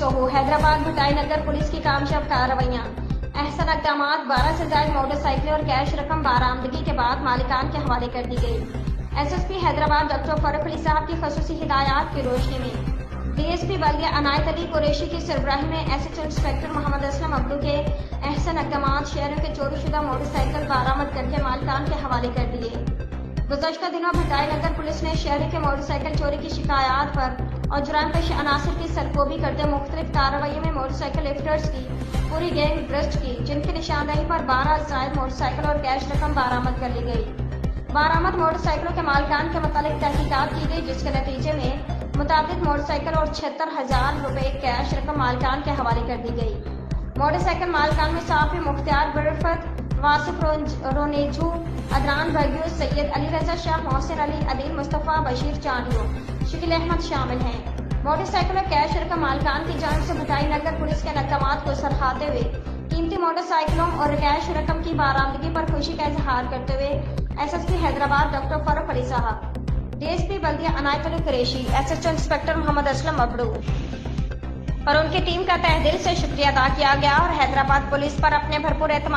Soho Hyderabad Bhittai नगर police की कामयाब कार्रवाइयां। अहसन इक़दामात 12 से ज्यादा मोटरसाइकिलें और कैश रकम बरामदगी के बाद मालिकान के हवाले कर दी गई। एसएसपी हैदराबाद डॉक्टर फरूख अली साहब की खसूसी हिदायत की रोशनी में डीएसपी बल्दिया अनायत अली कुरैशी की सरबराही में एसएचओ इंस्पेक्टर मोहम्मद असलम अब्दू के अहसन इक़दामात शहरों के चोरीशुदा मोटरसाइकिल बरामद करके मालिकान के हवाले कर दिए। गुज़श्ता दिनों भटाई नगर पुलिस ने शहर के मोटरसाइकिल चोरी की शिकायत पर और जुराम पेश अनासर की सरकोबी करते मुख्तलिफ कार्रवाइयों में मोटरसाइकिल लिफ्टर्स की पूरी गैंग ड्रस्ट की, जिनकी निशानदेही पर 12 जायद मोटरसाइकिल और कैश रकम बरामद कर ली गई। बरामद मोटरसाइकिलों के मालिकान के मुतालिक तहकीकात की गई, जिसके नतीजे में मुताबिक मोटरसाइकिल और 76,000 रुपए कैश रकम मालिकान के हवाले कर दी गई। मोटरसाइकिल मालिकान में साफी मुख्तियार बरफत, वासिफ रोनेजू, अदनान बगियो, सैयद अली रजा शाह, मोहसिन अली, अदील मुस्तफ़ा, बशीर चांडियो, शकील अहमद शामिल हैं। मोटरसाइकिल और कैश रकम मालिकान की जानिब से भटाई नगर पुलिस के इक़दामात को सराहते हुए कीमती मोटरसाइकिलों और कैश रकम की बरामदगी पर खुशी का इजहार करते हुए एसएसपी हैदराबाद डॉक्टर फरूख अली साहब, डीएसपी बल्दिया अनायत अली कुरैशी, एसएचओ इंस्पेक्टर मोहम्मद असलम अब्दू और उनकी टीम का तहे दिल से शुक्रिया अदा किया गया और हैदराबाद पुलिस पर अपने भरपूर एतमाद